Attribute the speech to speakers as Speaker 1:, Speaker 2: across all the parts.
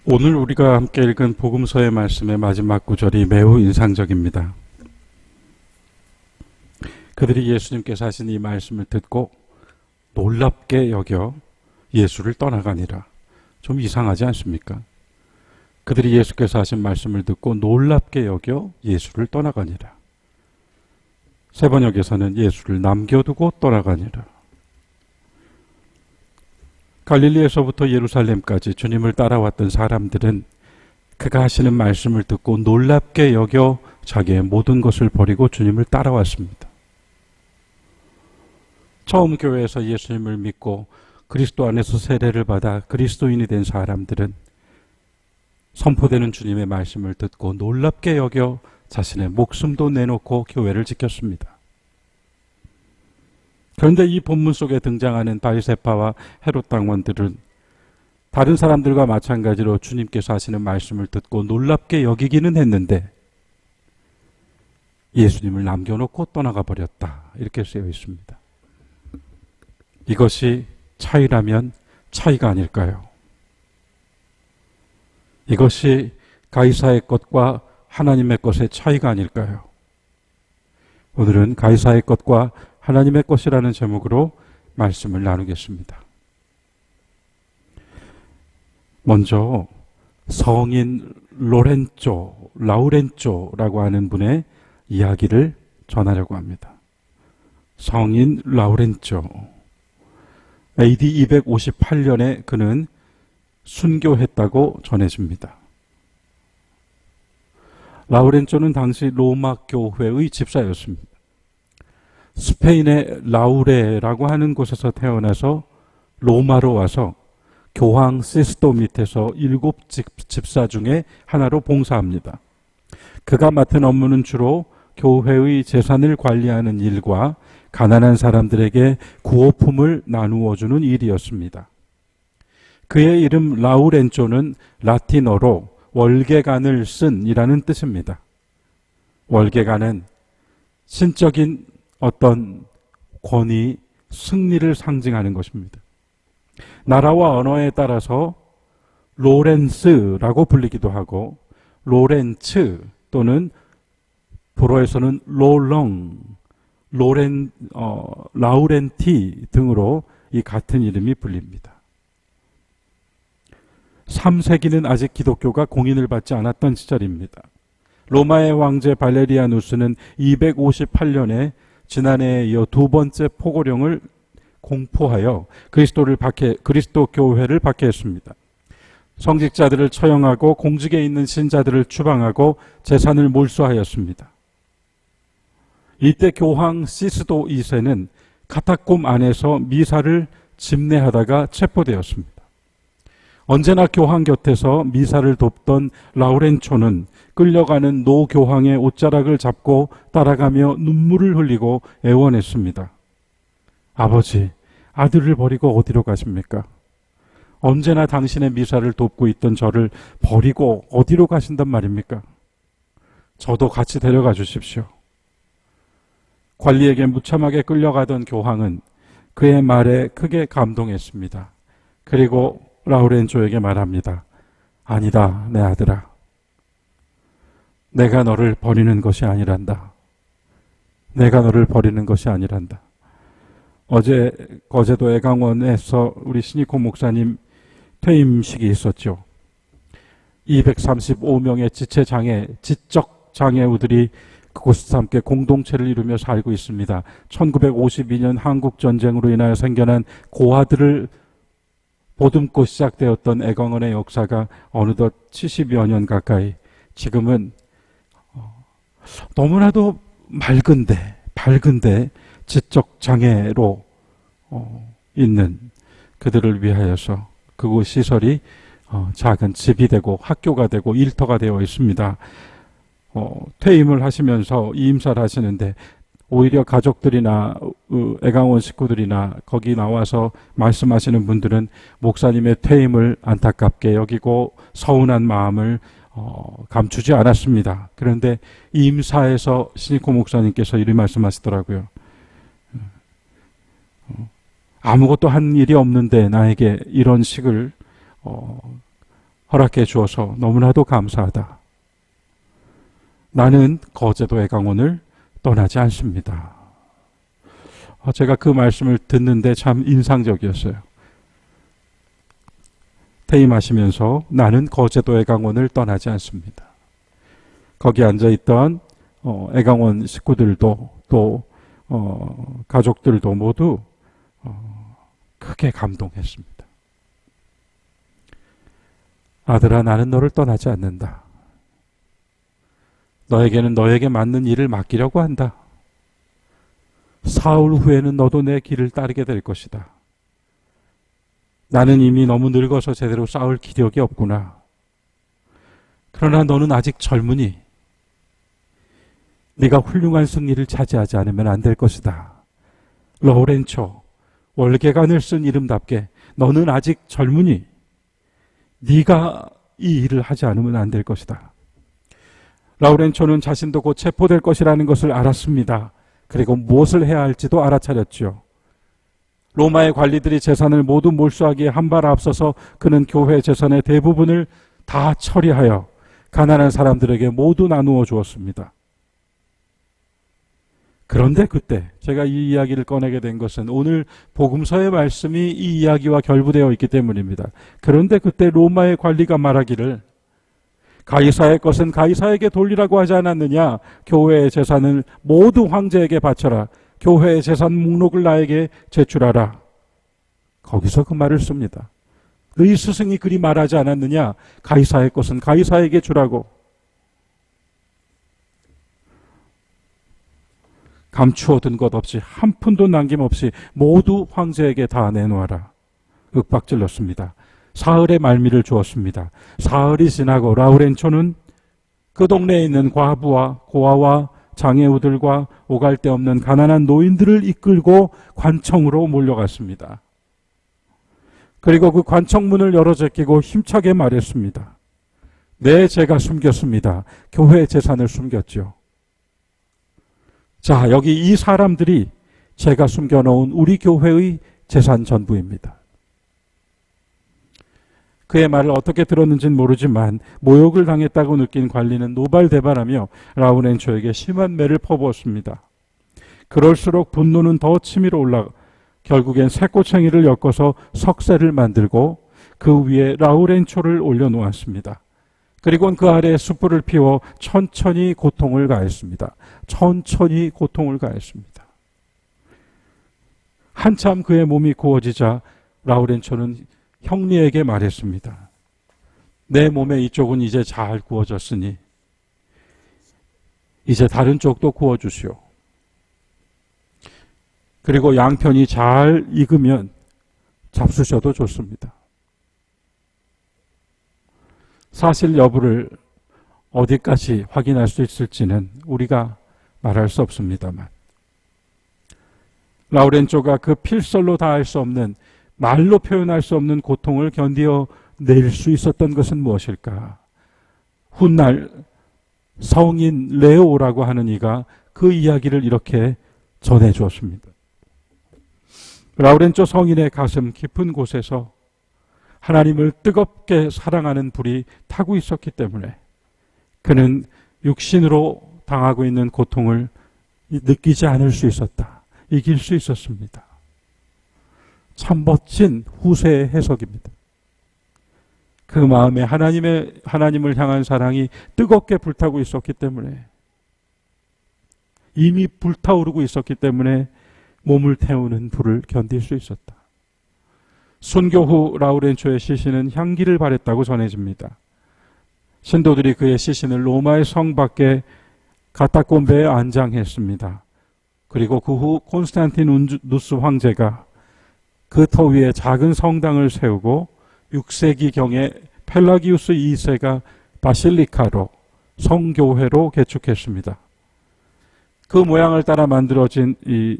Speaker 1: 오늘 우리가 함께 읽은 복음서의 말씀의 마지막 구절이 매우 인상적입니다. 그들이 예수님께서 하신 이 말씀을 듣고 놀랍게 여겨 예수를 떠나가니라. 좀 이상하지 않습니까? 그들이 예수께서 하신 말씀을 듣고 놀랍게 여겨 예수를 떠나가니라. 세 번역에서는 예수를 남겨두고 떠나가니라. 갈릴리에서부터 예루살렘까지 주님을 따라왔던 사람들은 그가 하시는 말씀을 듣고 놀랍게 여겨 자기의 모든 것을 버리고 주님을 따라왔습니다. 처음 교회에서 예수님을 믿고 그리스도 안에서 세례를 받아 그리스도인이 된 사람들은 선포되는 주님의 말씀을 듣고 놀랍게 여겨 자신의 목숨도 내놓고 교회를 지켰습니다. 그런데 이 본문 속에 등장하는 바리새파와 헤롯 당원들은 다른 사람들과 마찬가지로 주님께서 하시는 말씀을 듣고 놀랍게 여기기는 했는데 예수님을 남겨놓고 떠나가 버렸다. 이렇게 쓰여 있습니다. 이것이 차이라면 차이가 아닐까요? 이것이 가이사의 것과 하나님의 것의 차이가 아닐까요? 오늘은 가이사의 것과 하나님의 것이라는 제목으로 말씀을 나누겠습니다. 먼저 성인 라우렌쪼라고 하는 분의 이야기를 전하려고 합니다. 성인 라우렌쪼. AD 258년에 그는 순교했다고 전해집니다. 라우렌쪼는 당시 로마 교회의 집사였습니다. 스페인의 라우레라고 하는 곳에서 태어나서 로마로 와서 교황 시스토 밑에서 7 집사 중에 하나로 봉사합니다. 그가 맡은 업무는 주로 교회의 재산을 관리하는 일과 가난한 사람들에게 구호품을 나누어 주는 일이었습니다. 그의 이름 라우렌쪼는 라틴어로 월계관을 쓴 이라는 뜻입니다. 월계관은 신적인 어떤 권위, 승리를 상징하는 것입니다. 나라와 언어에 따라서 로렌스라고 불리기도 하고 로렌츠 또는 불어에서는 라우렌티 등으로 이 같은 이름이 불립니다. 3세기는 아직 기독교가 공인을 받지 않았던 시절입니다. 로마의 황제 발레리아누스는 258년에 지난해에 이어 두 번째 포고령을 공포하여 그리스도 교회를 박해했습니다. 성직자들을 처형하고 공직에 있는 신자들을 추방하고 재산을 몰수하였습니다. 이때 교황 시스도 2세는 카타콤 안에서 미사를 집례하다가 체포되었습니다. 언제나 교황 곁에서 미사를 돕던 라우렌초는 끌려가는 노 교황의 옷자락을 잡고 따라가며 눈물을 흘리고 애원했습니다. 아버지, 아들을 버리고 어디로 가십니까? 언제나 당신의 미사를 돕고 있던 저를 버리고 어디로 가신단 말입니까? 저도 같이 데려가 주십시오. 관리에게 무참하게 끌려가던 교황은 그의 말에 크게 감동했습니다. 그리고 라우렌조에게 말합니다. 아니다, 내 아들아. 내가 너를 버리는 것이 아니란다. 내가 너를 버리는 것이 아니란다. 어제 거제도 애강원에서 우리 신익호 목사님 퇴임식이 있었죠. 235명의 지적 장애우들이 그곳에서 함께 공동체를 이루며 살고 있습니다. 1952년 한국전쟁으로 인하여 생겨난 고아들을 보듬고 시작되었던 애강원의 역사가 어느덧 70여 년 가까이, 지금은 너무나도 밝은데 지적 장애로 있는 그들을 위하여서 그곳 시설이 작은 집이 되고 학교가 되고 일터가 되어 있습니다. 퇴임을 하시면서 이임사를 하시는데 오히려 가족들이나 애강원 식구들이나 거기 나와서 말씀하시는 분들은 목사님의 퇴임을 안타깝게 여기고 서운한 마음을 감추지 않았습니다. 그런데 임사에서 신익호 목사님께서 이렇게 말씀하시더라고요. 아무것도 한 일이 없는데 나에게 이런 식을 허락해 주어서 너무나도 감사하다. 나는 거제도 애강원을 떠나지 않습니다. 제가 그 말씀을 듣는데 참 인상적이었어요. 퇴임하시면서 나는 거제도 애강원을 떠나지 않습니다. 거기 앉아있던 애강원 식구들도 또 가족들도 모두 크게 감동했습니다. 아들아, 나는 너를 떠나지 않는다. 너에게는 너에게 맞는 일을 맡기려고 한다. 사흘 후에는 너도 내 길을 따르게 될 것이다. 나는 이미 너무 늙어서 제대로 싸울 기력이 없구나. 그러나 너는 아직 젊으니 네가 훌륭한 승리를 차지하지 않으면 안 될 것이다. 로렌초, 월계관을 쓴 이름답게 너는 아직 젊으니 네가 이 일을 하지 않으면 안 될 것이다. 라우렌초는 자신도 곧 체포될 것이라는 것을 알았습니다. 그리고 무엇을 해야 할지도 알아차렸죠. 로마의 관리들이 재산을 모두 몰수하기에 한 발 앞서서 그는 교회 재산의 대부분을 다 처리하여 가난한 사람들에게 모두 나누어 주었습니다. 그런데 그때 제가 이 이야기를 꺼내게 된 것은 오늘 복음서의 말씀이 이 이야기와 결부되어 있기 때문입니다. 그런데 그때 로마의 관리가 말하기를 가이사의 것은 가이사에게 돌리라고 하지 않았느냐? 교회의 재산을 모두 황제에게 바쳐라. 교회의 재산 목록을 나에게 제출하라. 거기서 그 말을 씁니다. 너희 스승이 그리 말하지 않았느냐? 가이사의 것은 가이사에게 주라고. 감추어둔 것 없이 한 푼도 남김없이 모두 황제에게 다 내놓아라. 윽박질렀습니다. 사흘의 말미를 주었습니다. 사흘이 지나고 라우렌초는 그 동네에 있는 과부와 고아와 장애우들과 오갈 데 없는 가난한 노인들을 이끌고 관청으로 몰려갔습니다. 그리고 그 관청문을 열어 제끼고 힘차게 말했습니다. 네, 제가 숨겼습니다. 교회 재산을 숨겼죠. 자, 여기 이 사람들이 제가 숨겨놓은 우리 교회의 재산 전부입니다. 그의 말을 어떻게 들었는지는 모르지만 모욕을 당했다고 느낀 관리는 노발대발하며 라우렌초에게 심한 매를 퍼부었습니다. 그럴수록 분노는 더 치밀어 올라 결국엔 새꼬챙이를 엮어서 석쇠를 만들고 그 위에 라우렌초를 올려놓았습니다. 그리고는 그 아래에 숯불을 피워 천천히 고통을 가했습니다. 천천히 고통을 가했습니다. 한참 그의 몸이 구워지자 라우렌초는 형리에게 말했습니다. 내 몸의 이쪽은 이제 잘 구워졌으니 이제 다른 쪽도 구워주시오. 그리고 양편이 잘 익으면 잡수셔도 좋습니다. 사실 여부를 어디까지 확인할 수 있을지는 우리가 말할 수 없습니다만 라우렌초가 그 필설로 다할 수 없는 말로 표현할 수 없는 고통을 견디어낼 수 있었던 것은 무엇일까? 훗날 성인 레오라고 하는 이가 그 이야기를 이렇게 전해주었습니다. 라우렌초 성인의 가슴 깊은 곳에서 하나님을 뜨겁게 사랑하는 불이 타고 있었기 때문에 그는 육신으로 당하고 있는 고통을 느끼지 않을 수 있었다. 이길 수 있었습니다. 참 멋진 후세의 해석입니다. 그 마음에 하나님을 향한 사랑이 뜨겁게 불타고 있었기 때문에 이미 불타오르고 있었기 때문에 몸을 태우는 불을 견딜 수 있었다. 순교 후 라우렌초의 시신은 향기를 발했다고 전해집니다. 신도들이 그의 시신을 로마의 성 밖에 가타콤베에 안장했습니다. 그리고 그 후 콘스탄티누스 황제가 그 터 위에 작은 성당을 세우고 6세기경에 펠라기우스 2세가 바실리카로 성교회로 개축했습니다. 그 모양을 따라 만들어진 이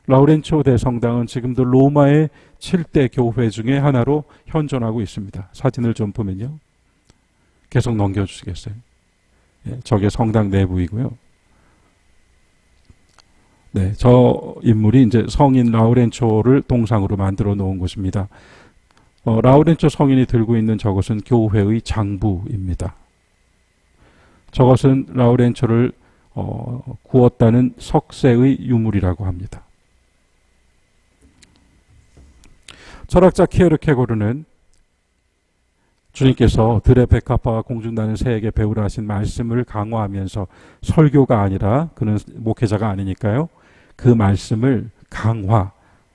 Speaker 1: 라우렌초 대성당은 지금도 로마의 7대 교회 중에 하나로 현존하고 있습니다. 사진을 좀 보면요. 계속 넘겨주시겠어요? 예, 저게 성당 내부이고요. 네, 저 인물이 이제 성인 라우렌초를 동상으로 만들어 놓은 곳입니다. 라우렌초 성인이 들고 있는 저것은 교회의 장부입니다. 저것은 라우렌초를 구웠다는 석쇠의 유물이라고 합니다. 철학자 키에르케고르는 주님께서 들의 백합화와 공중나는 새에게 배우라 하신 말씀을 강화하면서 설교가 아니라, 그는 목회자가 아니니까요, 그 말씀을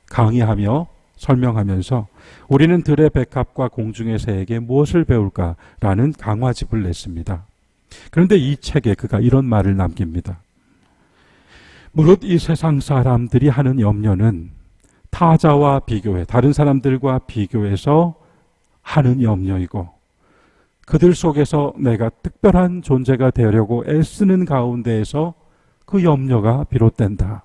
Speaker 1: 강의하며 설명하면서 우리는 들의 백합과 공중의 새에게 무엇을 배울까라는 강화집을 냈습니다. 그런데 이 책에 그가 이런 말을 남깁니다. 무릇 이 세상 사람들이 하는 염려는 타자와 비교해, 다른 사람들과 비교해서 하는 염려이고, 그들 속에서 내가 특별한 존재가 되려고 애쓰는 가운데에서 그 염려가 비롯된다.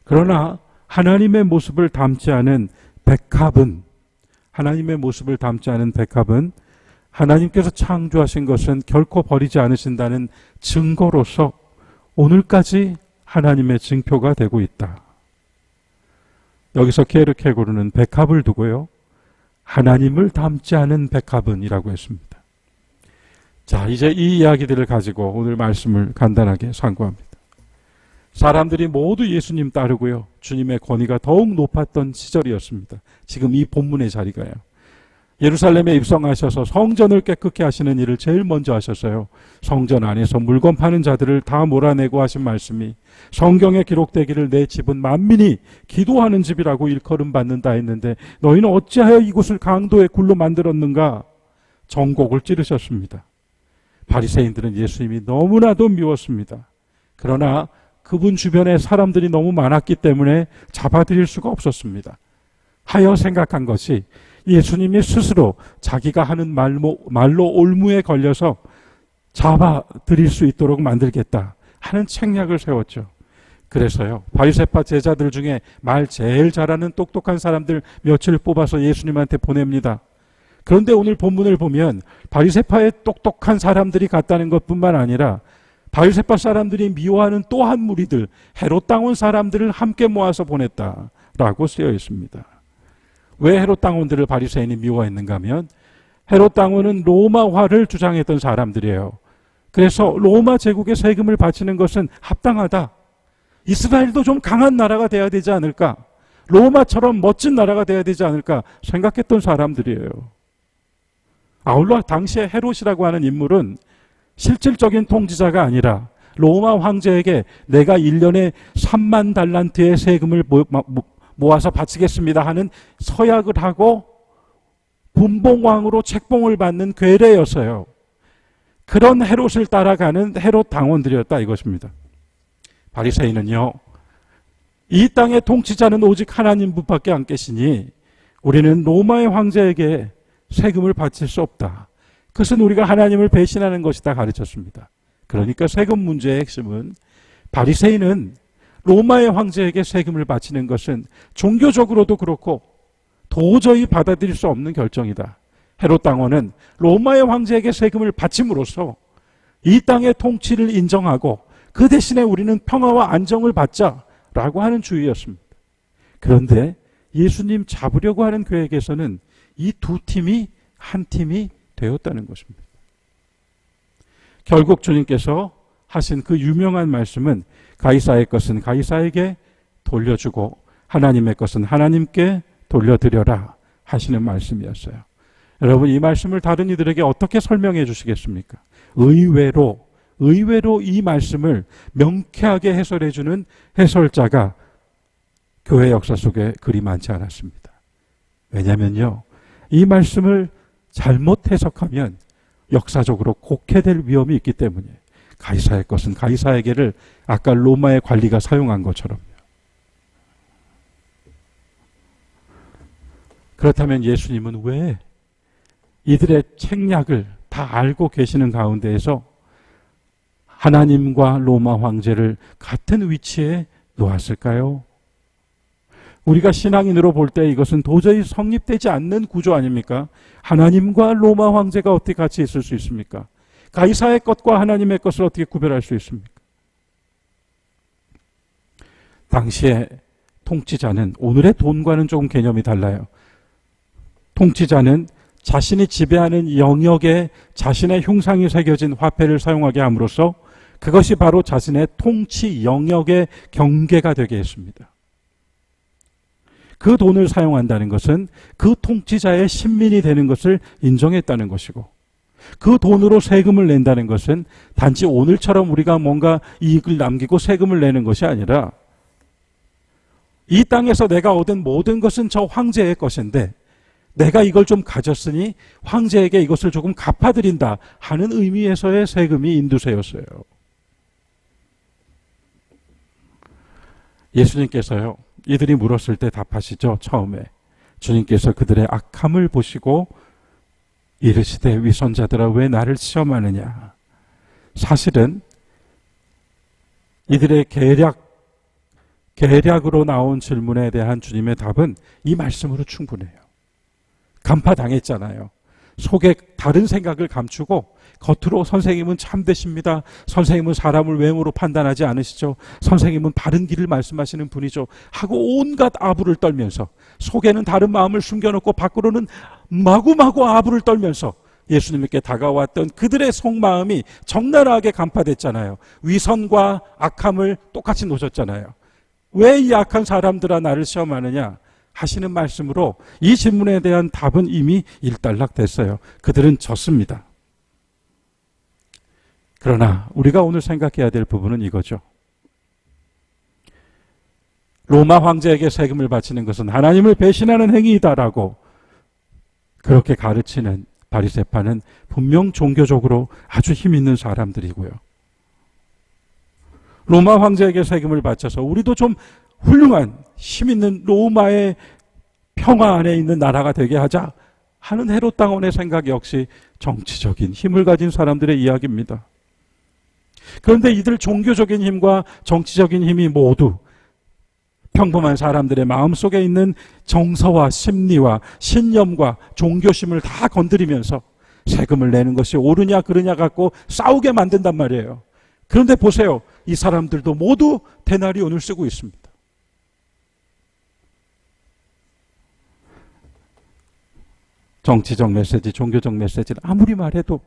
Speaker 1: 그러나 하나님의 모습을 담지 않은 백합은, 하나님께서 창조하신 것은 결코 버리지 않으신다는 증거로서 오늘까지 하나님의 증표가 되고 있다. 여기서 키에르케고르는 백합을 두고요, 하나님을 닮지 않은 백합은 이라고 했습니다. 자, 이제 이 이야기들을 가지고 오늘 말씀을 간단하게 상고합니다. 사람들이 모두 예수님 따르고요, 주님의 권위가 더욱 높았던 시절이었습니다. 지금 이 본문의 자리가요. 예루살렘에 입성하셔서 성전을 깨끗게 하시는 일을 제일 먼저 하셨어요. 성전 안에서 물건 파는 자들을 다 몰아내고 하신 말씀이 성경에 기록되기를 내 집은 만민이 기도하는 집이라고 일컬음 받는다 했는데 너희는 어찌하여 이곳을 강도의 굴로 만들었는가? 정곡을 찌르셨습니다. 바리새인들은 예수님이 너무나도 미웠습니다. 그러나 그분 주변에 사람들이 너무 많았기 때문에 잡아들일 수가 없었습니다. 하여 생각한 것이 예수님이 스스로 자기가 하는 말로 올무에 걸려서 잡아들일 수 있도록 만들겠다 하는 책략을 세웠죠. 그래서요, 바리새파 제자들 중에 말 제일 잘하는 똑똑한 사람들 며칠 뽑아서 예수님한테 보냅니다. 그런데 오늘 본문을 보면 바리새파의 똑똑한 사람들이 갔다는 것뿐만 아니라 바리새파 사람들이 미워하는 또 한 무리들, 헤롯 당원 사람들을 함께 모아서 보냈다라고 쓰여 있습니다. 왜 헤롯 당원들을 바리새인이 미워했는가 하면 헤롯 당원은 로마화를 주장했던 사람들이에요. 그래서 로마 제국에 세금을 바치는 것은 합당하다. 이스라엘도 좀 강한 나라가 돼야 되지 않을까? 로마처럼 멋진 나라가 돼야 되지 않을까 생각했던 사람들이에요. 아울러 당시에 헤롯이라고 하는 인물은 실질적인 통치자가 아니라 로마 황제에게 내가 1년에 3만 달란트의 세금을 모아서 바치겠습니다 하는 서약을 하고 분봉왕으로 책봉을 받는 괴뢰였어요. 그런 헤롯을 따라가는 헤롯 당원들이었다 이것입니다. 바리새인은요, 이 땅의 통치자는 오직 하나님 분밖에 안 계시니 우리는 로마의 황제에게 세금을 바칠 수 없다. 그것은 우리가 하나님을 배신하는 것이다 가르쳤습니다. 그러니까 세금 문제의 핵심은 바리새인은 로마의 황제에게 세금을 바치는 것은 종교적으로도 그렇고 도저히 받아들일 수 없는 결정이다. 헤롯 당원은 로마의 황제에게 세금을 바침으로써 이 땅의 통치를 인정하고 그 대신에 우리는 평화와 안정을 받자라고 하는 주의였습니다. 그런데 예수님 잡으려고 하는 계획에서는 이 두 팀이 한 팀이 되었다는 것입니다. 결국 주님께서 하신 그 유명한 말씀은 가이사의 것은 가이사에게 돌려주고 하나님의 것은 하나님께 돌려드려라 하시는 말씀이었어요. 여러분, 이 말씀을 다른 이들에게 어떻게 설명해 주시겠습니까? 의외로 이 말씀을 명쾌하게 해설해 주는 해설자가 교회 역사 속에 그리 많지 않았습니다. 왜냐면요, 이 말씀을 잘못 해석하면 역사적으로 곡해될 위험이 있기 때문에 가이사의 것은 가이사에게를 아까 로마의 관리가 사용한 것처럼요. 그렇다면 예수님은 왜 이들의 책략을 다 알고 계시는 가운데에서 하나님과 로마 황제를 같은 위치에 놓았을까요? 우리가 신앙인으로 볼 때 이것은 도저히 성립되지 않는 구조 아닙니까? 하나님과 로마 황제가 어떻게 같이 있을 수 있습니까? 가이사의 것과 하나님의 것을 어떻게 구별할 수 있습니까? 당시에 통치자는 오늘의 돈과는 조금 개념이 달라요. 통치자는 자신이 지배하는 영역에 자신의 흉상이 새겨진 화폐를 사용하게 함으로써 그것이 바로 자신의 통치 영역의 경계가 되게 했습니다. 그 돈을 사용한다는 것은 그 통치자의 신민이 되는 것을 인정했다는 것이고, 그 돈으로 세금을 낸다는 것은 단지 오늘처럼 우리가 뭔가 이익을 남기고 세금을 내는 것이 아니라 이 땅에서 내가 얻은 모든 것은 저 황제의 것인데 내가 이걸 좀 가졌으니 황제에게 이것을 조금 갚아드린다 하는 의미에서의 세금이 인두세였어요. 예수님께서요, 이들이 물었을 때 답하시죠. 처음에 주님께서 그들의 악함을 보시고 이르시되 위선자들아 왜 나를 시험하느냐. 사실은 이들의 계략으로 나온 질문에 대한 주님의 답은 이 말씀으로 충분해요. 간파당했잖아요. 속에 다른 생각을 감추고 겉으로 선생님은 참되십니다. 선생님은 사람을 외모로 판단하지 않으시죠. 선생님은 바른 길을 말씀하시는 분이죠. 하고 온갖 아부를 떨면서 속에는 다른 마음을 숨겨놓고 밖으로는 마구마구 아부를 떨면서 예수님께 다가왔던 그들의 속마음이 적나라하게 간파됐잖아요. 위선과 악함을 똑같이 놓으셨잖아요. 왜 이 악한 사람들아 나를 시험하느냐 하시는 말씀으로 이 질문에 대한 답은 이미 일단락됐어요. 그들은 졌습니다. 그러나 우리가 오늘 생각해야 될 부분은 이거죠. 로마 황제에게 세금을 바치는 것은 하나님을 배신하는 행위이다라고 그렇게 가르치는 바리새파는 분명 종교적으로 아주 힘 있는 사람들이고요. 로마 황제에게 세금을 바쳐서 우리도 좀 훌륭한 힘 있는 로마의 평화 안에 있는 나라가 되게 하자 하는 헤롯 당원의 생각 역시 정치적인 힘을 가진 사람들의 이야기입니다. 그런데 이들 종교적인 힘과 정치적인 힘이 모두 평범한 사람들의 마음속에 있는 정서와 심리와 신념과 종교심을 다 건드리면서 세금을 내는 것이 옳으냐 그르냐 갖고 싸우게 만든단 말이에요. 그런데 보세요. 이 사람들도 모두 데나리온을 쓰고 있습니다. 정치적 메시지, 종교적 메시지를 아무리 말해도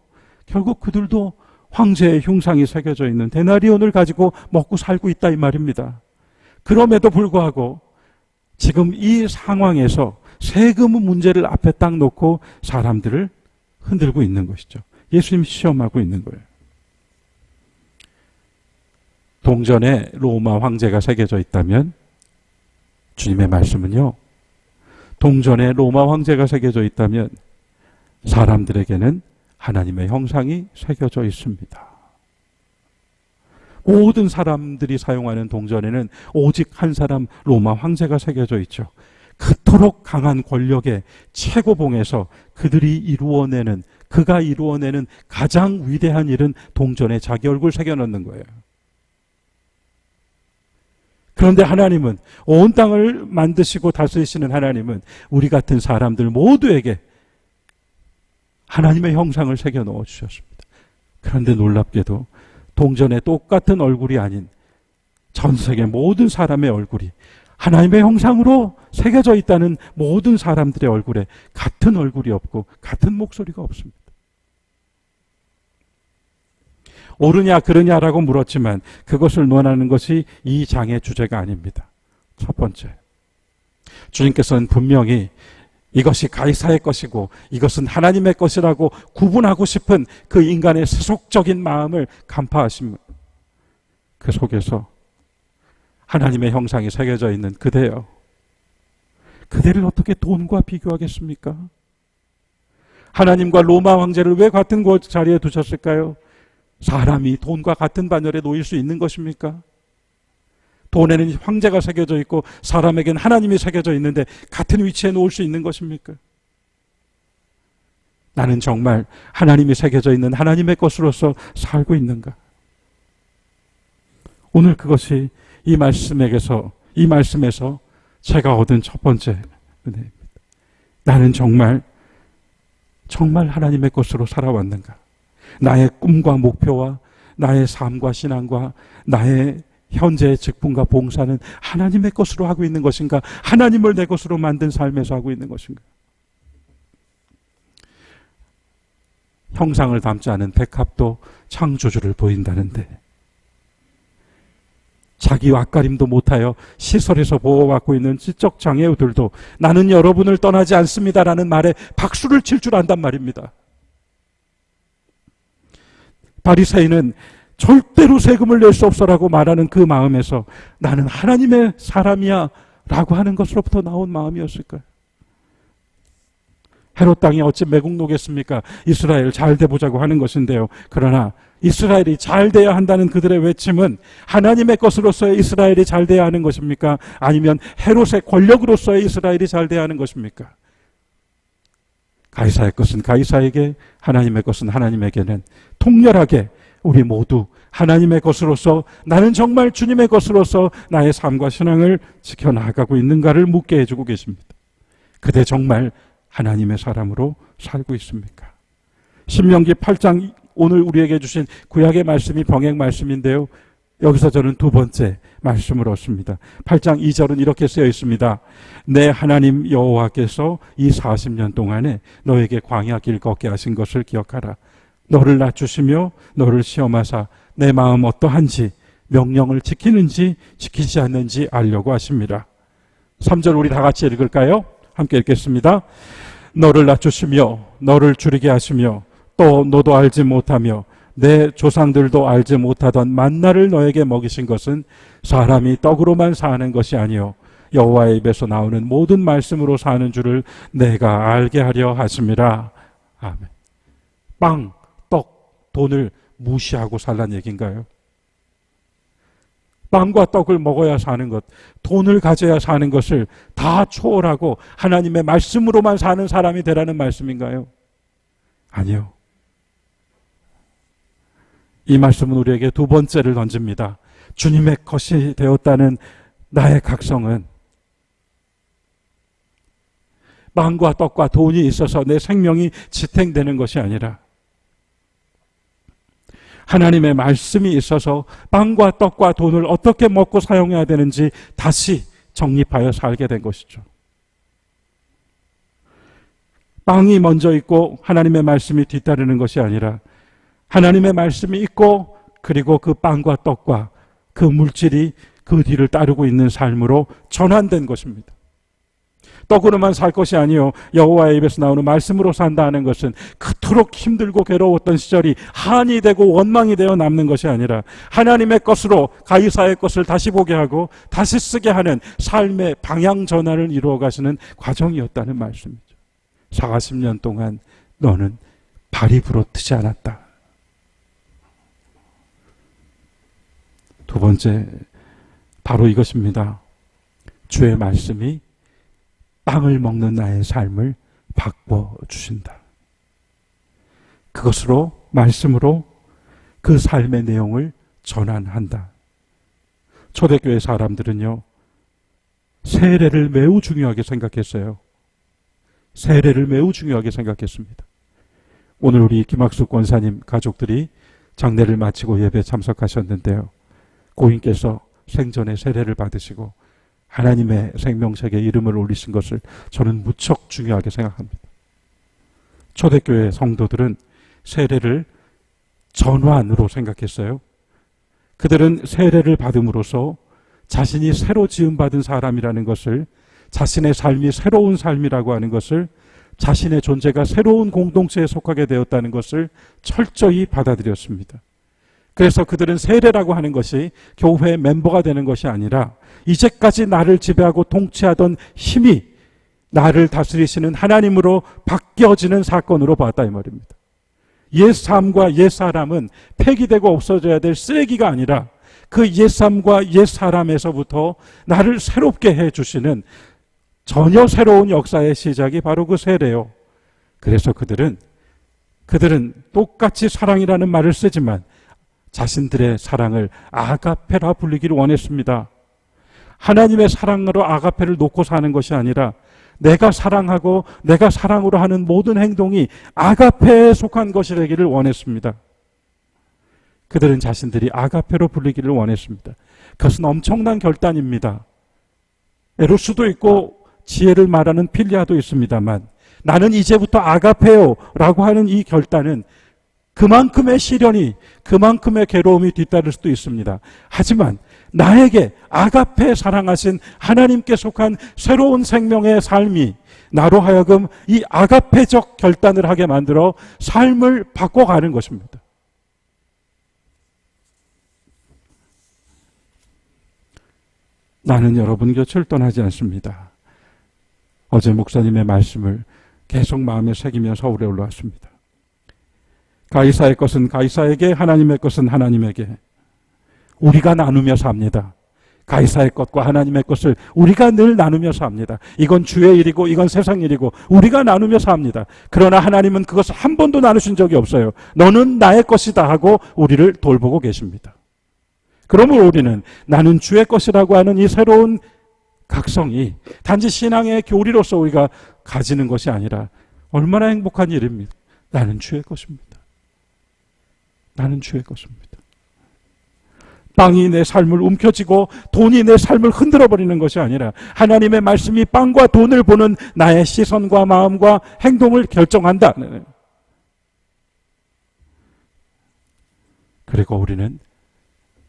Speaker 1: 결국 그들도 황제의 흉상이 새겨져 있는 데나리온을 가지고 먹고 살고 있다 이 말입니다. 그럼에도 불구하고 지금 이 상황에서 세금 문제를 앞에 딱 놓고 사람들을 흔들고 있는 것이죠. 예수님 시험하고 있는 거예요. 동전에 로마 황제가 새겨져 있다면 주님의 말씀은요, 동전에 로마 황제가 새겨져 있다면 사람들에게는 하나님의 형상이 새겨져 있습니다. 모든 사람들이 사용하는 동전에는 오직 한 사람 로마 황제가 새겨져 있죠. 그토록 강한 권력의 최고봉에서 그가 이루어내는 가장 위대한 일은 동전에 자기 얼굴 새겨넣는 거예요. 그런데 하나님은, 온 땅을 만드시고 다스리시는 하나님은 우리 같은 사람들 모두에게 하나님의 형상을 새겨 넣어 주셨습니다. 그런데 놀랍게도 동전에 똑같은 얼굴이 아닌 전 세계 모든 사람의 얼굴이 하나님의 형상으로 새겨져 있다는 모든 사람들의 얼굴에 같은 얼굴이 없고 같은 목소리가 없습니다. 옳으냐 그르냐라고 물었지만 그것을 논하는 것이 이 장의 주제가 아닙니다. 첫 번째, 주님께서는 분명히 이것이 가이사의 것이고 이것은 하나님의 것이라고 구분하고 싶은 그 인간의 세속적인 마음을 간파하신 그 속에서 하나님의 형상이 새겨져 있는 그대요. 그대를 어떻게 돈과 비교하겠습니까? 하나님과 로마 황제를 왜 같은 자리에 두셨을까요? 사람이 돈과 같은 반열에 놓일 수 있는 것입니까? 돈에는 황제가 새겨져 있고 사람에게는 하나님이 새겨져 있는데 같은 위치에 놓을 수 있는 것입니까? 나는 정말 하나님이 새겨져 있는 하나님의 것으로서 살고 있는가? 오늘 그것이 이 말씀에서 제가 얻은 첫 번째 은혜입니다. 나는 정말 하나님의 것으로 살아왔는가? 나의 꿈과 목표와 나의 삶과 신앙과 나의 현재의 직분과 봉사는 하나님의 것으로 하고 있는 것인가? 하나님을 내 것으로 만든 삶에서 하고 있는 것인가? 형상을 담지 않은 백합도 창조주를 보인다는데, 자기 왁가림도 못하여 시설에서 보호받고 있는 지적 장애우들도 나는 여러분을 떠나지 않습니다라는 말에 박수를 칠 줄 안단 말입니다. 바리새인은 절대로 세금을 낼 수 없어라고 말하는 그 마음에서 나는 하나님의 사람이야 라고 하는 것으로부터 나온 마음이었을까요? 헤롯 땅이 어찌 매국노겠습니까? 이스라엘 잘 돼보자고 하는 것인데요. 그러나 이스라엘이 잘 돼야 한다는 그들의 외침은 하나님의 것으로서의 이스라엘이 잘 돼야 하는 것입니까? 아니면 헤롯의 권력으로서의 이스라엘이 잘 돼야 하는 것입니까? 가이사의 것은 가이사에게, 하나님의 것은 하나님에게는 통렬하게 우리 모두 하나님의 것으로서, 나는 정말 주님의 것으로서 나의 삶과 신앙을 지켜나가고 있는가를 묻게 해주고 계십니다. 그대 정말 하나님의 사람으로 살고 있습니까? 신명기 8장, 오늘 우리에게 주신 구약의 말씀이 병행 말씀인데요. 여기서 저는 두 번째 말씀을 얻습니다. 8장 2절은 이렇게 쓰여 있습니다. 내 하나님 여호와께서 이 40년 동안에 너에게 광야 길 걷게 하신 것을 기억하라. 너를 낮추시며 너를 시험하사 내 마음 어떠한지, 명령을 지키는지 지키지 않는지 알려고 하십니다. 3절 우리 다 같이 읽을까요? 함께 읽겠습니다. 너를 낮추시며 너를 줄이게 하시며 또 너도 알지 못하며 내 조상들도 알지 못하던 만나를 너에게 먹이신 것은 사람이 떡으로만 사는 것이 아니요 여호와의 입에서 나오는 모든 말씀으로 사는 줄을 내가 알게 하려 하심이라. 아멘. 빵, 떡, 돈을 무시하고 살란 얘기인가요? 빵과 떡을 먹어야 사는 것, 돈을 가져야 사는 것을 다 초월하고 하나님의 말씀으로만 사는 사람이 되라는 말씀인가요? 아니요. 이 말씀은 우리에게 두 번째를 던집니다. 주님의 것이 되었다는 나의 각성은 빵과 떡과 돈이 있어서 내 생명이 지탱되는 것이 아니라 하나님의 말씀이 있어서 빵과 떡과 돈을 어떻게 먹고 사용해야 되는지 다시 정립하여 살게 된 것이죠. 빵이 먼저 있고 하나님의 말씀이 뒤따르는 것이 아니라 하나님의 말씀이 있고 그리고 그 빵과 떡과 그 물질이 그 뒤를 따르고 있는 삶으로 전환된 것입니다. 떡으로만 살 것이 아니요 여호와의 입에서 나오는 말씀으로 산다 하는 것은 그토록 힘들고 괴로웠던 시절이 한이 되고 원망이 되어 남는 것이 아니라 하나님의 것으로 가이사의 것을 다시 보게 하고 다시 쓰게 하는 삶의 방향 전환을 이루어 가시는 과정이었다는 말씀이죠. 40년 동안 너는 발이 부러뜨지 않았다. 두 번째, 바로 이것입니다. 주의 말씀이 빵을 먹는 나의 삶을 바꿔주신다. 그것으로, 말씀으로 그 삶의 내용을 전환한다. 초대교회 사람들은요, 세례를 매우 중요하게 생각했어요. 세례를 매우 중요하게 생각했습니다. 오늘 우리 김학수 권사님 가족들이 장례를 마치고 예배에 참석하셨는데요. 고인께서 생전에 세례를 받으시고 하나님의 생명책에 이름을 올리신 것을 저는 무척 중요하게 생각합니다. 초대교회 성도들은 세례를 전환으로 생각했어요. 그들은 세례를 받음으로써 자신이 새로 지음받은 사람이라는 것을, 자신의 삶이 새로운 삶이라고 하는 것을, 자신의 존재가 새로운 공동체에 속하게 되었다는 것을 철저히 받아들였습니다. 그래서 그들은 세례라고 하는 것이 교회의 멤버가 되는 것이 아니라 이제까지 나를 지배하고 통치하던 힘이 나를 다스리시는 하나님으로 바뀌어지는 사건으로 봤다 이 말입니다. 옛 삶과 옛 사람은 폐기되고 없어져야 될 쓰레기가 아니라 그 옛 삶과 옛 사람에서부터 나를 새롭게 해주시는 전혀 새로운 역사의 시작이 바로 그 세례요. 그래서 그들은 똑같이 사랑이라는 말을 쓰지만 자신들의 사랑을 아가페라 불리기를 원했습니다. 하나님의 사랑으로 아가페를 놓고 사는 것이 아니라 내가 사랑하고 내가 사랑으로 하는 모든 행동이 아가페에 속한 것이 되기를 원했습니다. 그들은 자신들이 아가페로 불리기를 원했습니다. 그것은 엄청난 결단입니다. 에로스도 있고 지혜를 말하는 필리아도 있습니다만 나는 이제부터 아가페요 라고 하는 이 결단은 그만큼의 시련이, 그만큼의 괴로움이 뒤따를 수도 있습니다. 하지만 나에게 아가페 사랑하신 하나님께 속한 새로운 생명의 삶이 나로 하여금 이 아가페적 결단을 하게 만들어 삶을 바꿔가는 것입니다. 나는 여러분 곁을 떠나지 않습니다. 어제 목사님의 말씀을 계속 마음에 새기며 서울에 올라왔습니다. 가이사의 것은 가이사에게, 하나님의 것은 하나님에게. 우리가 나누며 삽니다. 가이사의 것과 하나님의 것을 우리가 늘 나누며 삽니다. 이건 주의 일이고 이건 세상 일이고 우리가 나누며 삽니다. 그러나 하나님은 그것을 한 번도 나누신 적이 없어요. 너는 나의 것이다 하고 우리를 돌보고 계십니다. 그러므로 우리는 나는 주의 것이라고 하는 이 새로운 각성이 단지 신앙의 교리로서 우리가 가지는 것이 아니라 얼마나 행복한 일입니다. 나는 주의 것입니다. 나는 주의 것입니다. 빵이 내 삶을 움켜쥐고 돈이 내 삶을 흔들어버리는 것이 아니라 하나님의 말씀이 빵과 돈을 보는 나의 시선과 마음과 행동을 결정한다. 그리고 우리는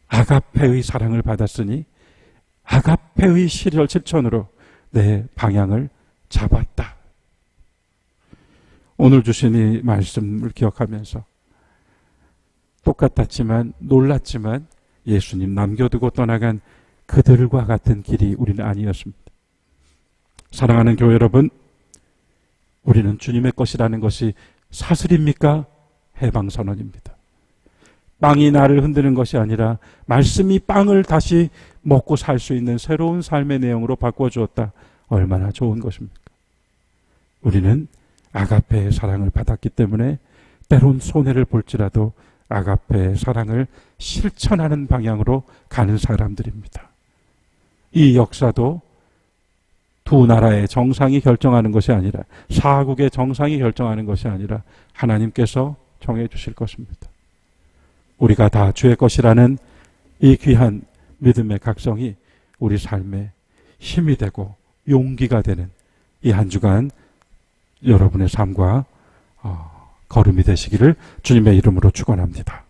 Speaker 1: 아가페의 사랑을 받았으니 아가페의 실천으로 내 방향을 잡았다. 오늘 주신 이 말씀을 기억하면서 똑같았지만 놀랐지만 예수님 남겨두고 떠나간 그들과 같은 길이 우리는 아니었습니다. 사랑하는 교회 여러분, 우리는 주님의 것이라는 것이 사슬입니까? 해방선언입니다. 빵이 나를 흔드는 것이 아니라 말씀이 빵을 다시 먹고 살 수 있는 새로운 삶의 내용으로 바꿔주었다. 얼마나 좋은 것입니까? 우리는 아가페의 사랑을 받았기 때문에 때론 손해를 볼지라도 아가페의 사랑을 실천하는 방향으로 가는 사람들입니다. 이 역사도 두 나라의 정상이 결정하는 것이 아니라, 사국의 정상이 결정하는 것이 아니라 하나님께서 정해 주실 것입니다. 우리가 다 주의 것이라는 이 귀한 믿음의 각성이 우리 삶에 힘이 되고 용기가 되는 이 한 주간 여러분의 삶과 걸음이 되시기를 주님의 이름으로 축원합니다.